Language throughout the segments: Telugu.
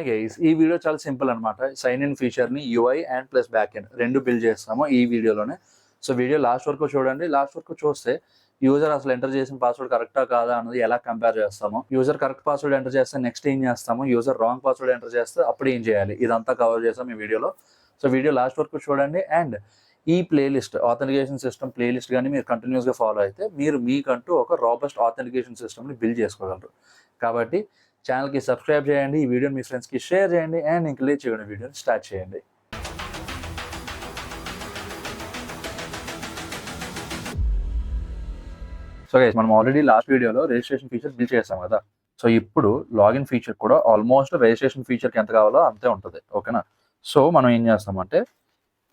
గైస్ ఈ వీడియో చాలా సింపుల్ అనమాట. సైన్ ఇన్ ఫీచర్ని UI and plus back end రెండు బిల్డ్ చేస్తాము ఈ వీడియోలోనే. సో వీడియో లాస్ట్ వరకు చూడండి. లాస్ట్ వరకు చూస్తే యూజర్ అసలు ఎంటర్ చేసిన పాస్వర్డ్ కరెక్టా కాదా అన్నది ఎలా కంపేర్ చేస్తాము, యూజర్ కరెక్ట్ పాస్వర్డ్ ఎంటర్ చేస్తే నెక్స్ట్ ఏం చేస్తాము, యూజర్ రాంగ్ పాస్వర్డ్ ఎంటర్ చేస్తే అప్పుడు ఏం చేయాలి, ఇదంతా కవర్ చేస్తాం ఈ వీడియోలో. సో వీడియో లాస్ట్ వరకు చూడండి. అండ్ ఈ ప్లేలిస్ట్ ఆథెంటికేషన్ సిస్టమ్ ప్లేలిస్ట్ కానీ మీరు కంటిన్యూస్గా ఫాలో అయితే మీరు మీకంటూ ఒక రాబస్ట్ ఆథెంటికేషన్ సిస్టమ్ని బిల్డ్ చేసుకోగలరు. కాబట్టి ఛానల్కి సబ్స్క్రైబ్ చేయండి, ఈ వీడియోని మీ ఫ్రెండ్స్కి షేర్ చేయండి, అండ్ ఇంక లేట్ చేయకుండా వీడియోని స్టార్ట్ చేయండి. సో గైస్ మనం ఆల్రెడీ లాస్ట్ వీడియోలో రిజిస్ట్రేషన్ ఫీచర్ బిల్డ్ చేస్తాం కదా. సో ఇప్పుడు లాగిన్ ఫీచర్ కూడా ఆల్మోస్ట్ రిజిస్ట్రేషన్ ఫీచర్కి ఎంత కావాలో అంతే ఉంటుంది, ఓకేనా. సో మనం ఏం చేస్తామంటే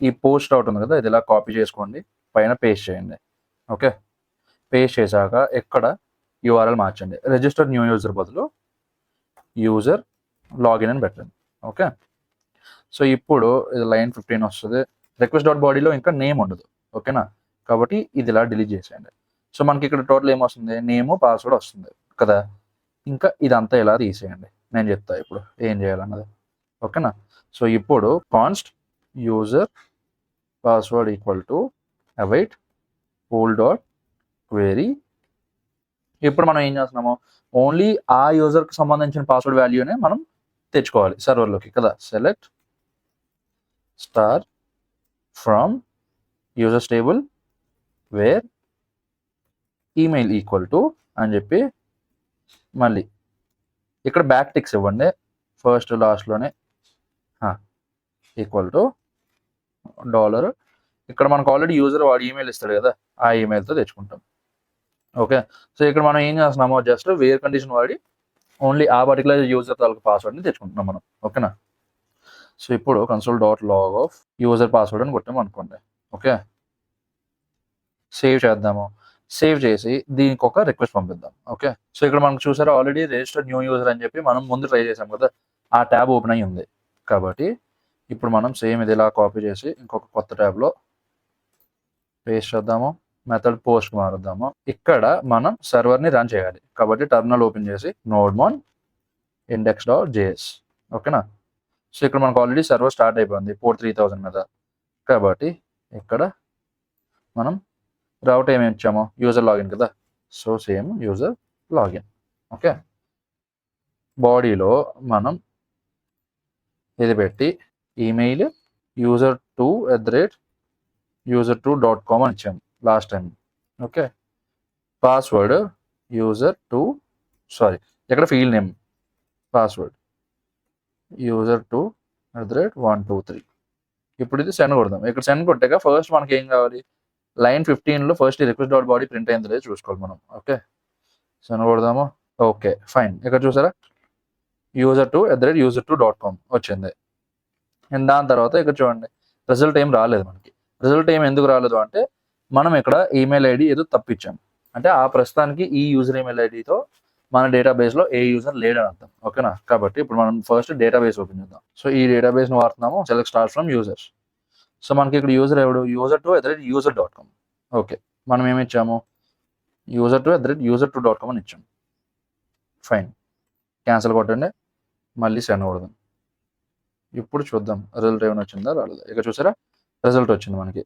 ఈ పోస్ట్ అవుట్ ఉంది కదా, ఇది ఇలా కాపీ చేసుకోండి, పైన పేస్ట్ చేయండి. ఓకే, పేస్ట్ చేశాక ఎక్కడ యూఆర్ఎల్ మార్చండి, రిజిస్టర్ న్యూ యూజర్ బదులు యూజర్ లాగిన్ అని పెట్టండి. ఓకే, సో ఇప్పుడు ఇది లైన్ 15 వస్తుంది. రిక్వెస్ట్ డాట్ బాడీలో ఇంకా నేమ్ ఉండదు, ఓకేనా. కాబట్టి ఇది ఇలా డిలీట్ చేసేయండి. సో మనకి ఇక్కడ టోటల్ ఏమొస్తుంది, నేమ్ పాస్వర్డ్ వస్తుంది కదా. ఇంకా ఇదంతా ఇలా తీసేయండి, నేను చెప్తా ఇప్పుడు ఏం చేయాలన్నది, ఓకేనా. సో ఇప్పుడు const user password equal to await pool dot query. ఇప్పుడు మనం ఏం చేస్తున్నాము, ఓన్లీ ఆ యూజర్కి సంబంధించిన పాస్వర్డ్ వాల్యూనే మనం తెచ్చుకోవాలి సర్వర్లోకి కదా. Select star from users table wear email equal to అని చెప్పి మళ్ళీ ఇక్కడ బ్యాక్ టిక్స్ ఇవ్వండి ఫస్ట్ లాస్ట్లోనే, ఈక్వల్ టు $. ఇక్కడ మనకు ఆల్రెడీ యూజర్ వాడు ఈమెయిల్ ఇస్తాడు కదా, ఆ ఈమెయిల్తో తెచ్చుకుంటాం. ఓకే, సో ఇక్కడ మనం ఏం చేస్తున్నామో జస్ట్ వేర్ కండిషన్ వాడి ఓన్లీ ఆ పర్టికులర్ యూజర్ తాలూకు పాస్వర్డ్ని తెచ్చుకుంటున్నాం మనం, ఓకేనా. సో ఇప్పుడు console dot log of user password అని కొట్టాము అనుకోండి. ఓకే, సేవ్ చేద్దాము. సేవ్ చేసి దీనికి ఒక రిక్వెస్ట్ పంపిద్దాం. ఓకే, సో ఇక్కడ మనకు చూసారా ఆల్రెడీ రిజిస్టర్ న్యూ యూజర్ అని చెప్పి మనం ముందు ట్రై చేసాం కదా, ఆ ట్యాబ్ ఓపెన్ అయ్యి ఉంది. కాబట్టి ఇప్పుడు మనం సేమ్ ఇది ఇలా కాపీ చేసి ఇంకొక కొత్త ట్యాబ్లో పేస్ట్ చేద్దాము. మెథడ్ పోస్ట్ మారుద్దాము. ఇక్కడ మనం సర్వర్ని రన్ చేయాలి కాబట్టి టర్మినల్ ఓపెన్ చేసి నోడ్మోన్ index.js, ఓకేనా. సో ఇక్కడ మనకు ఆల్రెడీ సర్వర్ స్టార్ట్ అయిపోయింది పోర్ట్ 3000 మీద. కాబట్టి ఇక్కడ మనం రౌట్ ఏమి ఇచ్చామో యూజర్ లాగిన్ కదా, so same user login. Okay, బాడీలో మనం ఇది పెట్టి ఈమెయిల్ user2@user2.com అని ఇచ్చాము లాస్ట్ టైం. ఓకే, పాస్వర్డ్ ఇక్కడ ఫీల్డ్ నేమ్ పాస్వర్డ్ user2@123. ఇప్పుడు ఇది సెండ్ కొడదాం. ఇక్కడ సెండ్ కొట్టాక ఫస్ట్ మనకి ఏం కావాలి, లైన్ 15లో first request dot body print అయింది లేదు చూసుకోవాలి మనం. ఓకే, సెండ్ కొడదాము. ఓకే ఫైన్, ఇక్కడ చూసారా user2@user2.com వచ్చింది. అండ్ దాని తర్వాత ఇక్కడ చూడండి రిజల్ట్ ఏం రాలేదు మనకి. రిజల్ట్ ఏం ఎందుకు రాలేదు అంటే మనం ఇక్కడ ఈమెయిల్ ఐడి ఏదో తప్పించాం, అంటే ఆ ప్రస్తుతానికి ఈ యూజర్ ఈమెయిల్ ఐడితో మన డేటాబేస్లో ఏ యూజర్ లేడని అర్థం, ఓకేనా. కాబట్టి ఇప్పుడు మనం ఫస్ట్ డేటాబేస్ ఓపెన్ చేద్దాం. సో ఈ డేటాబేస్ని వాడుతున్నాము, select star from users. So మనకి ఇక్కడ యూజర్ ఎవడు, user2@user.com. ఓకే, మనం ఏమి ఇచ్చాము, user2@user2.com అని ఇచ్చాము. ఫైన్, క్యాన్సిల్ కొట్టండి, మళ్ళీ సెండ్ కొడదాం. ఇప్పుడు చూద్దాం రిజల్ట్ ఏమైనా వచ్చిందా రాలేదా. ఇక్కడ చూసారా రిజల్ట్ వచ్చింది మనకి.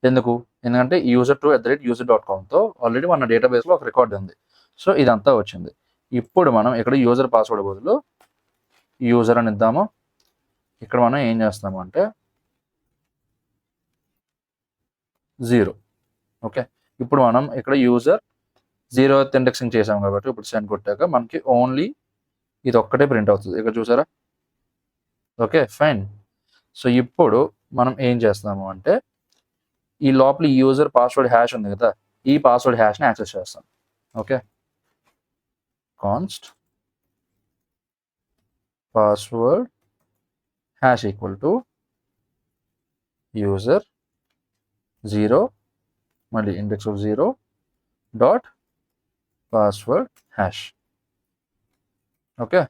ఎందుకంటే user2@user.comతో ఆల్రెడీ మన డేటాబేస్లో ఒక రికార్డ్ ఉంది. సో ఇదంతా వచ్చింది. ఇప్పుడు మనం ఇక్కడ యూజర్ పాస్వర్డ్ బదులు యూజర్ అని ఇద్దాము. ఇక్కడ మనం ఏం చేస్తాము అంటే 0. ఓకే, ఇప్పుడు మనం ఇక్కడ యూజర్ 0th ఇండెక్సింగ్ చేసాం కాబట్టి ఇప్పుడు సెండ్ కొట్టాక మనకి ఓన్లీ ఇది ఒక్కటే ప్రింట్ అవుతుంది. ఇక్కడ చూసారా. ఓకే ఫైన్, సో ఇప్పుడు మనం ఏం చేస్తాము అంటే ఈ లోపల యూజర్ పాస్వర్డ్ హ్యాష్ ఉంది కదా, ఈ పాస్వర్డ్ హ్యాష్ని యాక్సెస్ చేస్తాం. Okay, const password hash equal to user 0 మళ్ళీ index of 0 dot password hash. Okay,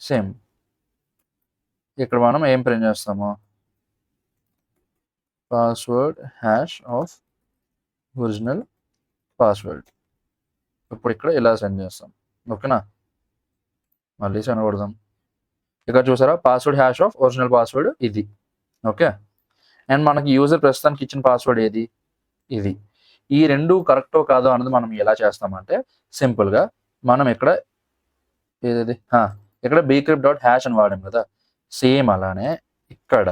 same ఇక్కడ మనం ఏం ప్రింట్ చేస్తాము, password hash of original password. ఇప్పుడు ఇక్కడ ఇలా సెండ్ చేస్తాం, ఓకేనా. మళ్ళీ సెండ్ కొడదాం. ఇక్కడ చూసారా password hash of original password ఇది. ఓకే, అండ్ మనకి యూజర్ ప్రస్తుతానికి ఇచ్చిన పాస్వర్డ్ ఏది, ఇది. ఈ రెండు కరెక్టో కాదో అన్నది మనం ఎలా చేస్తామంటే సింపుల్గా మనం ఇక్కడ ఏది ఇక్కడ bcrypt డాట్ హ్యాష్ అని వాడాం కదా, సేమ్ అలానే ఇక్కడ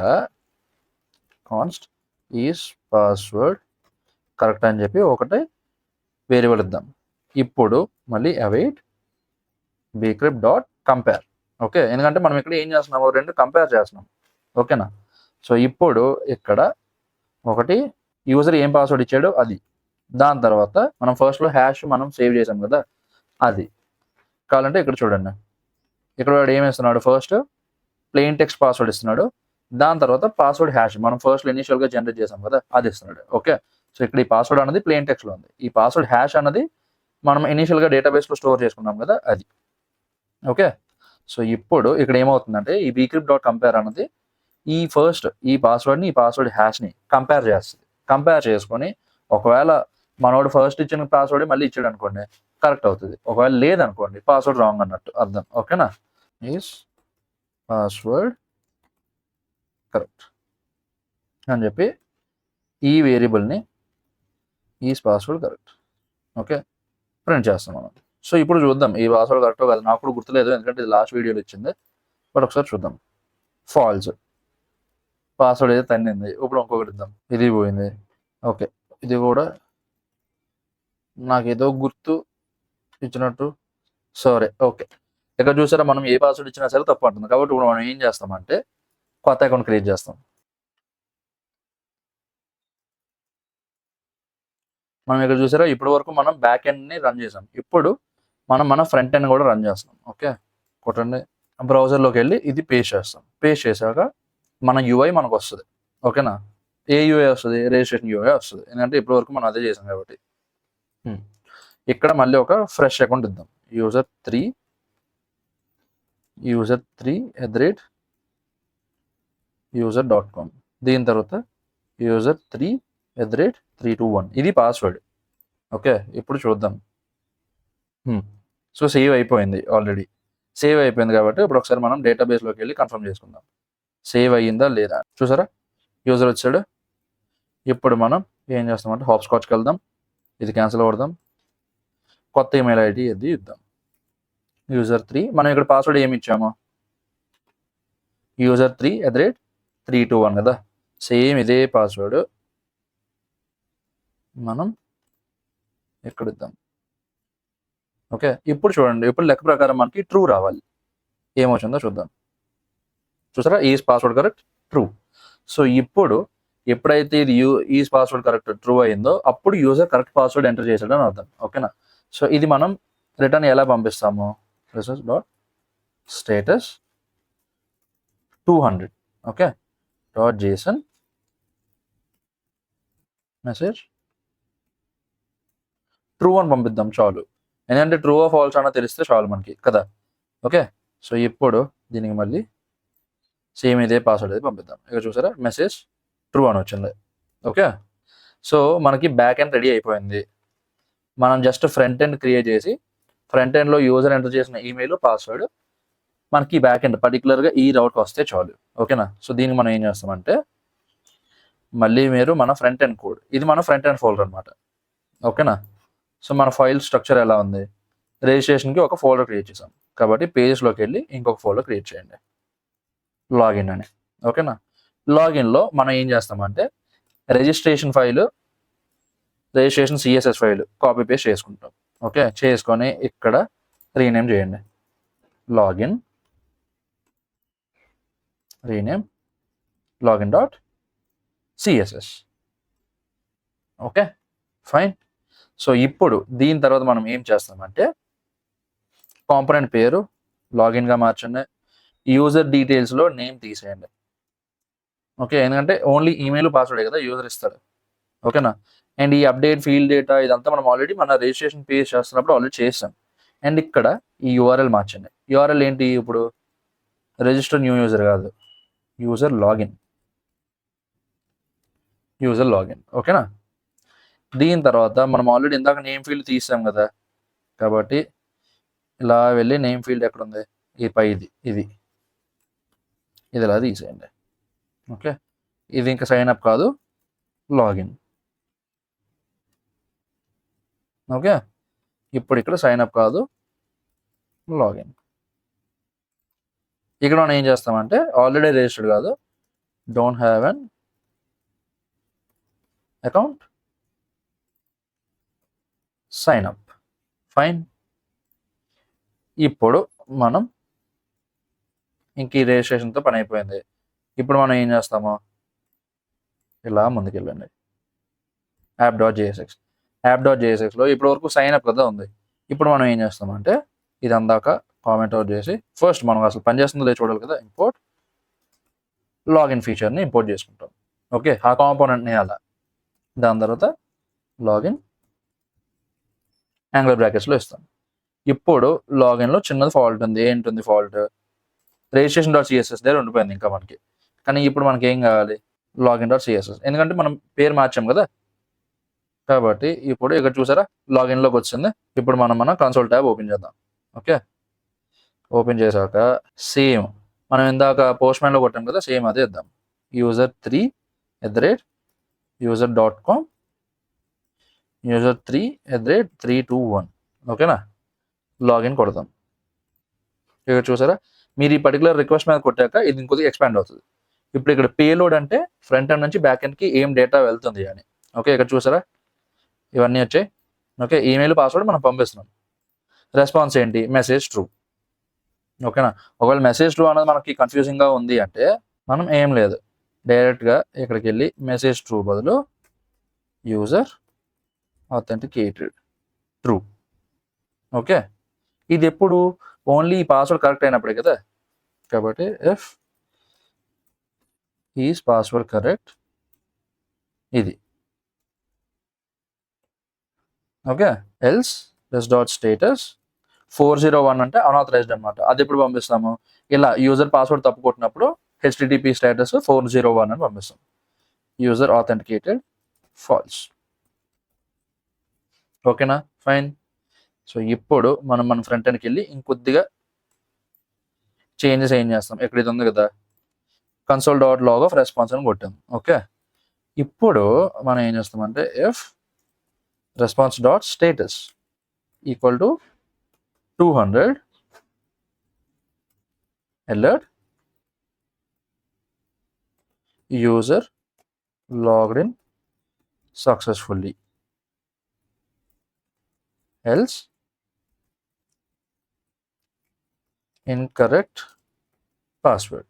కాన్స్ట్ ఈస్ పాస్వర్డ్ కరెక్ట్ అని చెప్పి ఒకటి వేరియబుల్ ఇద్దాం. ఇప్పుడు మళ్ళీ await bcrypt dot compare. Okay, ఎందుకంటే మనం ఇక్కడ ఏం చేస్తున్నాము, రెండు కంపేర్ చేస్తున్నాం. ఓకేనా, సో ఇప్పుడు ఇక్కడ ఒకటి యూజర్ ఏం పాస్వర్డ్ ఇచ్చాడో అది, దాని తర్వాత మనం ఫస్ట్లో హ్యాష్ మనం సేవ్ చేసాం కదా అది. కావాలంటే ఇక్కడ చూడండి, ఇక్కడ వాడు ఏమి ఇస్తున్నాడు, ఫస్ట్ ప్లెయిన్ టెక్స్ట్ పాస్వర్డ్ ఇస్తున్నాడు, దాని తర్వాత పాస్వర్డ్ హ్యాష్ మనం ఫస్ట్లో ఇనిషియల్గా జనరేట్ చేసాం కదా అది ఇస్తున్నాడు. ఓకే, సో ఇక్కడ ఈ పాస్వర్డ్ అనేది ప్లెయిన్ టెక్స్ట్లో ఉంది, ఈ పాస్వర్డ్ హ్యాష్ అనేది మనం ఇనిషియల్గా డేటాబేస్లో స్టోర్ చేసుకున్నాం కదా అది. ఓకే, సో ఇప్పుడు ఇక్కడ ఏమవుతుందంటే ఈ bcrypt డాట్ కంపేర్ అనేది ఈ పాస్వర్డ్ని ఈ పాస్వర్డ్ హ్యాష్ని కంపేర్ చేస్తుంది. కంపేర్ చేసుకొని ఒకవేళ మనోడు ఫస్ట్ ఇచ్చిన పాస్వర్డ్ మళ్ళీ ఇచ్చాడు అనుకోండి కరెక్ట్ అవుతుంది, ఒకవేళ లేదనుకోండి పాస్వర్డ్ రాంగ్ అన్నట్టు అర్థం. ఓకేనా, ఈస్ పాస్వర్డ్ కరెక్ట్ అని చెప్పి ఈ వేరియబుల్ని is password correct okay print చేస్తాం మనం. సో ఇప్పుడు చూద్దాం ఈ పాస్వర్డ్ కరెక్టో కాదు, నాకు కూడా గుర్తులేదు ఎందుకంటే ఇది లాస్ట్ వీడియోలో ఇచ్చింది, బట్ ఒకసారి చూద్దాం. ఫాల్స్ పాస్వర్డ్ అయితే తన్నింది, ఇప్పుడు ఇంకొకటి ఇద్దాం, ఇది పోయింది. ఓకే, ఇది కూడా నాకు ఏదో గుర్తు ఇచ్చినట్టు సరే. ఓకే, ఇక్కడ చూసారా మనం ఏ పాస్వర్డ్ ఇచ్చినా సరే తప్పు అంటుంది, కాబట్టి ఇప్పుడు మనం ఏం చేస్తామంటే కొత్త అకౌంట్ క్రియేట్ చేస్తాం. మనం ఇక్కడ చూసారా ఇప్పటి వరకు మనం బ్యాక్ ఎండ్ని రన్ చేసాం, ఇప్పుడు మనం మన ఫ్రంట్ ఎండ్ కూడా రన్ చేస్తాం. ఓకే, కొట్టండి, బ్రౌజర్లోకి వెళ్ళి ఇది పేస్ట్ చేస్తాం. పేస్ట్ చేశాక మన యూఐ మనకు వస్తుంది. ఓకేనా, ఏ యూఐ వస్తుంది, రిజిస్ట్రేషన్ యూఐ వస్తుంది, ఎందుకంటే ఇప్పటి వరకు మనం అదే చేసాం కాబట్టి. ఇక్కడ మళ్ళీ ఒక ఫ్రెష్ అకౌంట్ ఇద్దాం, user3 user3@user.com, దీని తర్వాత user3@321, ఇది పాస్వర్డ్. ఓకే, ఇప్పుడు చూద్దాం. సో సేవ్ అయిపోయింది, ఆల్రెడీ సేవ్ అయిపోయింది కాబట్టి ఇప్పుడు ఒకసారి మనం డేటాబేస్లోకి వెళ్ళి కన్ఫర్మ్ చేసుకుందాం సేవ్ అయ్యిందా లేదా. చూసారా యూజర్ వచ్చాడు. ఇప్పుడు మనం ఏం చేస్తామంటే హాప్స్కాచ్కి వెళ్దాం, ఇది క్యాన్సిల్ కొడదాం, కొత్త ఈమెయిల్ ఐడి ఇది ఇద్దాం, user3. మనం ఇక్కడ పాస్వర్డ్ ఏమి ఇచ్చామో user3@321 కదా, సేమ్ ఇదే పాస్వర్డ్ మనం ఇక్కడ ఇద్దాం. ఓకే, ఇప్పుడు చూడండి, ఇప్పుడు లెక్క ప్రకారం మనకి ట్రూ రావాలి, ఏమొచ్చిందో చూద్దాం. చూసారా is password correct true. So ఇప్పుడు ఎప్పుడైతే ఇది ఈజ్ పాస్వర్డ్ కరెక్ట్ ట్రూ అయిందో అప్పుడు యూజర్ కరెక్ట్ పాస్వర్డ్ ఎంటర్ చేశాడని అర్థం. ఓకేనా, సో ఇది మనం రిటర్న్ ఎలా పంపిస్తాము, status 200 okay .json message true అని పంపిద్దాం చాలు, ఎందుకంటే ట్రూ ఆఫ్ ఫాల్స్ అన్న తెలిస్తే చాలు మనకి కదా. ఓకే, సో ఇప్పుడు దీనికి మళ్ళీ సేమ్ ఇదే పాస్వర్డ్ అయితే పంపిద్దాం. ఇక చూసారా మెసేజ్ ట్రూ అని వచ్చింది. ఓకే, సో మనకి బ్యాక్ ఎండ్ రెడీ అయిపోయింది. మనం జస్ట్ ఫ్రంట్ ఎండ్ క్రియేట్ చేసి ఫ్రంట్ ఎండ్లో యూజర్ ఎంటర్ చేసిన ఈమెయిల్ పాస్వర్డ్ మనకి బ్యాక్ ఎండ్ పర్టికులర్గా ఈ రౌట్కి వస్తే చాలు. ఓకేనా, సో దీనికి మనం ఏం చేస్తామంటే మళ్ళీ మీరు మన ఫ్రంట్ ఎండ్ కోడ్, ఇది మన ఫ్రంట్ ఎండ్ ఫోల్డర్ అనమాట. ఓకేనా, సో మన ఫైల్ స్ట్రక్చర్ ఎలా ఉంది, రిజిస్ట్రేషన్కి ఒక ఫోల్డర్ క్రియేట్ చేసాం కాబట్టి పేజెస్లోకి వెళ్ళి ఇంకొక ఫోల్డర్ క్రియేట్ చేయండి, లాగిన్ అని. ఓకేనా, లాగిన్లో మనం ఏం చేస్తామంటే registration CSS file copy paste చేసుకుంటాం. ఓకే, చేసుకొని ఇక్కడ రీనేమ్ చేయండి, login .css. Okay fine. So ఇప్పుడు దీని తర్వాత మనం ఏం చేస్తామంటే కాంపోనెంట్ పేరు లాగిన్గా మార్చండి, యూజర్ డీటెయిల్స్లో నేమ్ తీసేయండి. ఓకే, ఎందుకంటే ఓన్లీ ఈమెయిల్ పాస్వర్డే కదా యూజర్ ఇస్తాడు. ఓకేనా, అండ్ ఈ అప్డేట్ ఫీల్డ్ డేటా ఇదంతా మనం ఆల్రెడీ మన రిజిస్ట్రేషన్ పేజ్ చేస్తున్నప్పుడు ఆల్రెడీ చేస్తాం. అండ్ ఇక్కడ ఈ యూఆర్ఎల్ మార్చండి. యూఆర్ఎల్ ఏంటి, ఇప్పుడు రిజిస్టర్ న్యూ యూజర్ కాదు, యూజర్ లాగిన్. ఓకేనా, దీని తర్వాత మనం ఆల్రెడీ ఇందాక నేమ్ ఫీల్డ్ తీసాం కదా కాబట్టి ఇలా వెళ్ళి నేమ్ ఫీల్డ్ ఎక్కడ ఉంది, ఈ పై ఇది ఇది ఇలా తీసేయండి. ఓకే, ఇది ఇంకా సైన్ అప్ కాదు, లాగిన్. ఓకే, ఇప్పుడు ఇక్కడ సైన్ అప్ కాదు, లాగిన్. ఇక్కడ మనం ఏం చేస్తామంటే ఆల్రెడీ రిజిస్టర్డ్ కాదు, don't have an account, sign up. Fine. ఇప్పుడు మనం ఇంక ఈ రిజిస్ట్రేషన్తో పని అయిపోయింది. ఇప్పుడు మనం ఏం చేస్తాము, ఇలా ముందుకెళ్ళండి. app.jsx. app.jsxలో ఇప్పటి వరకు సైన్ అప్ కదా ఉంది. ఇప్పుడు మనం ఏం చేస్తామంటే ఇది అందాక కామెంట్ అవుట్ చేసి ఫస్ట్ మనం అసలు పనిచేస్తుందో లేదో చూడాలి కదా, ఇంపోర్ట్ లాగిన్ ఫీచర్ని ఇంపోర్ట్ చేసుకుంటాం. ఓకే, ఆ కాంపోనెంట్ని అలా, దాని తర్వాత లాగిన్ యాంగులర్ బ్రాకెట్స్లో ఇస్తాం. ఇప్పుడు లాగిన్లో చిన్నది ఫాల్ట్ ఉంది. ఏంటుంది ఫాల్ట్? registration.css దగ్గర ఉండిపోయింది ఇంకా మనకి. కానీ ఇప్పుడు మనకి ఏం కావాలి, login.css. ఎందుకంటే మనం పేరు మార్చాం కదా, కాబట్టి ఇప్పుడు ఇక్కడ చూసారా లాగిన్లోకి వచ్చింది. ఇప్పుడు మన కన్సోల్ ట్యాబ్ ఓపెన్ చేద్దాం. ఓకే, ఓపెన్ చేశాక సేమ్ మనం ఇందాక పోస్ట్మ్యాన్లో కొట్టాం కదా, సేమ్ అదే ఇద్దాం. user3@user.com user3@321. ఓకేనా, లాగిన్ కొడదాం. ఇక్కడ చూసారా మీరు ఈ పర్టికులర్ రిక్వెస్ట్ మీద కొట్టాక ఇది ఇంకొద్దిగా ఎక్స్పాండ్ అవుతుంది. ఇప్పుడు ఇక్కడ పేలోడ్ అంటే ఫ్రంట్ ఎండ్ నుంచి బ్యాక్ ఎండ్కి ఏం డేటా వెళ్తుంది అని. ఓకే, ఇక్కడ చూసారా ఇవన్నీ వచ్చాయి. ఓకే, ఈమెయిల్ పాస్వర్డ్ మనం పంపిస్తున్నాం. రెస్పాన్స్ ఏంటి, మెసేజ్ ట్రూ. ఓకేనా, ఒకవేళ మెసేజ్ ట్రూ అనేది మనకి కన్ఫ్యూజింగ్గా ఉంది అంటే మనం ఏం లేదు, డైరెక్ట్గా ఇక్కడికి వెళ్ళి మెసేజ్ ట్రూ బదులు యూజర్ ఆథెంటికేటెడ్ ట్రూ. ఓకే, ఇది ఎప్పుడు ఓన్లీ పాస్వర్డ్ కరెక్ట్ అయినప్పుడే కదా, కాబట్టి ఇఫ్ ఈజ్ పాస్వర్డ్ కరెక్ట్ ఇది. ఓకే, ఎల్స్ _status 401 అంటే అన్ఆథరైజ్డ్ అనమాట. అది ఎప్పుడు పంపిస్తాము, ఇలా యూజర్ పాస్వర్డ్ తప్పు కొట్టినప్పుడు HTTP స్టేటస్ 401 అని పంపిస్తాం. User authenticated false. ఓకేనా, ఫైన్. సో ఇప్పుడు మనం మన ఫ్రంట్ ఎండ్కి వెళ్ళి ఇంకొద్దిగా చేంజెస్ ఏం చేస్తాం. ఇక్కడ ఇది ఉంది కదా, console.log of response అని కొట్టాం. ఓకే, ఇప్పుడు మనం ఏం చేస్తామంటే if response.status equal to 200 alert user logged in successfully else incorrect password.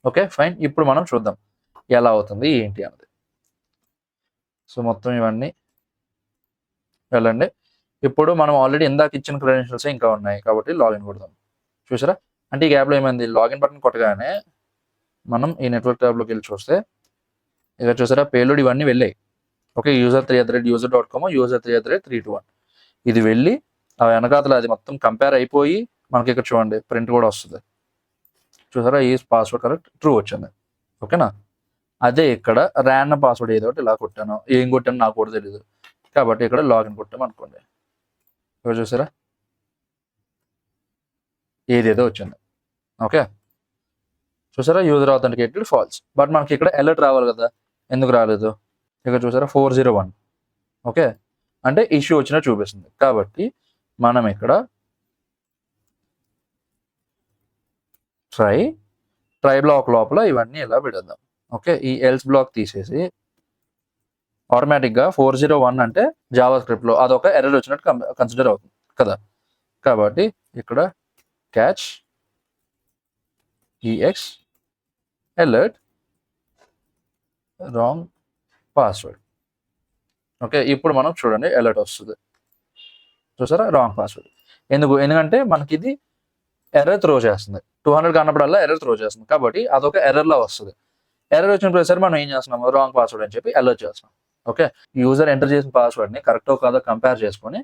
Okay, fine. ఇప్పుడు మనం చూద్దాం ఎలా అవుతుంది ఏంటి అన్నది. సో మొత్తం ఇవన్నీ వెళ్ళండి. ఇప్పుడు మనం ఆల్రెడీ ఇందాక ఇచ్చిన క్రెడెన్షియల్స్ ఇంకా ఉన్నాయి కాబట్టి లాగిన్ కొడదాం. చూసారా, అంటే ఈ గ్యాప్లో ఏమైంది, లాగిన్ బటన్ కొట్టగానే మనం ఈ నెట్వర్క్ ట్యాబ్లోకి వెళ్ళి చూస్తే ఇక్కడ చూసారా పేలోడ్ ఇవన్నీ వెళ్ళాయి. ఓకే, user3@user.com user3@321 ఇది వెళ్ళి ఆ వెనకాతల అది మొత్తం కంపేర్ అయిపోయి మనకి ఇక్కడ చూడండి ప్రింట్ కూడా వస్తుంది. చూసారా, ఈ పాస్వర్డ్ కరెక్ట్ ట్రూ వచ్చింది. ఓకేనా, అదే ఇక్కడ ర్యాండమ్ పాస్వర్డ్ ఏదో ఒకటి ఇలా కొట్టాను, ఏం కొట్టాను నాకు కూడా తెలియదు కాబట్టి ఇక్కడ లాగిన్ కొట్టాము అనుకోండి. ఇక్కడ చూసారా ఏదేదో వచ్చింది. ఓకే, చూసారా యూజర్ ఆథెంటికేటెడ్ ఫాల్స్. బట్ మనకి ఇక్కడ అలర్ట్ రావాలి కదా, ఎందుకు రాలేదు, ఇక్కడ చూసారా 401. ఓకే, అంటే ఇష్యూ వచ్చినట్టు చూపిస్తుంది. కాబట్టి మనం ఇక్కడ ట్రై బ్లాక్ లోపల ఇవన్నీ ఇలా పెడదాం. ఓకే, ఈ ఎల్స్ బ్లాక్ తీసేసి ఆటోమేటిక్గా 401 అంటే జావా స్క్రిప్ట్లో అదొక ఎర్రర్ వచ్చినట్టు కన్సిడర్ అవుతుంది కదా. కాబట్టి ఇక్కడ catch EX alert wrong password. Okay, ఇప్పుడు మనం చూడండి అలర్ట్ వస్తుంది. చూసారా రాంగ్ పాస్వర్డ్. ఎందుకంటే మనకి ఇది ఎర్రర్ త్రో చేస్తుంది. 200 కానప్పుడల్లా ఎర్రర్ త్రో చేస్తుంది కాబట్టి అదొక ఎర్రర్లో వస్తుంది. ఎర్రర్ వచ్చిన ప్రతిసారి మనం ఏం చేస్తున్నాము, రాంగ్ పాస్వర్డ్ అని చెప్పి అలర్ట్ చేస్తున్నాం. ఓకే, యూజర్ ఎంటర్ చేసిన పాస్వర్డ్ని కరెక్టో కాదో కంపేర్ చేసుకొని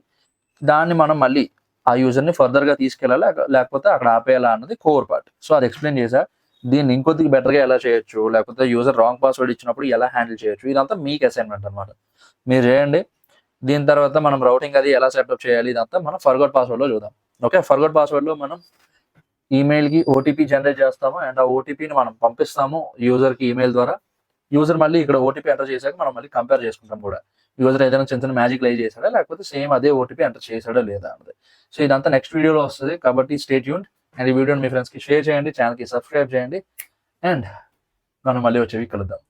దాన్ని మనం మళ్ళీ ఆ యూజర్ని ఫర్దర్గా తీసుకెళ్ళాలి లేకపోతే అక్కడ ఆపేయాలా అన్నది కోర్ పార్ట్. సో అది ఎక్స్ప్లెయిన్ చేశా. దీన్ని ఇంకొద్దిగా బెటర్గా ఎలా చేయొచ్చు, లేకపోతే యూజర్ రాంగ్ పాస్వర్డ్ ఇచ్చినప్పుడు ఎలా హ్యాండిల్ చేయొచ్చు, ఇదంతా మీకు అసైన్మెంట్ అనమాట. మీరు చేయండి. దీని తర్వాత మనం రౌటింగ్ అది ఎలా సెటప్ చేయాలి ఇదంతా మనం ఫర్గాట్ పాస్వర్డ్లో చూద్దాం. ఓకే, ఫర్గాట్ పాస్వర్డ్లో మనం ఈమెయిల్కి ఓటీపీ జనరేట్ చేస్తాము అండ్ ఆ ఓటీపీని మనం పంపిస్తాము యూజర్కి ఈమెయిల్ ద్వారా. యూజర్ మళ్ళీ ఇక్కడ ఓటీపీ ఎంటర్ చేశాక మనం మళ్ళీ కంపేర్ చేసుకుంటాం కూడా యూజర్ ఏదైనా చిన్న చిన్న మ్యాజిక్ లై చేశాడా లేకపోతే సేమ్ అదే ఓటీపీ ఎంటర్ చేశాడా లేదా అన్నది. సో ఇదంతా నెక్స్ట్ వీడియోలో వస్తుంది కాబట్టి స్టే ట్యూన్డ్ అండ్ ఈ వీడియోని మీ ఫ్రెండ్స్కి షేర్ చేయండి, ఛానల్కి సబ్స్క్రైబ్ చేయండి అండ్ మనం మళ్ళీ వచ్చేవి కలుద్దాం.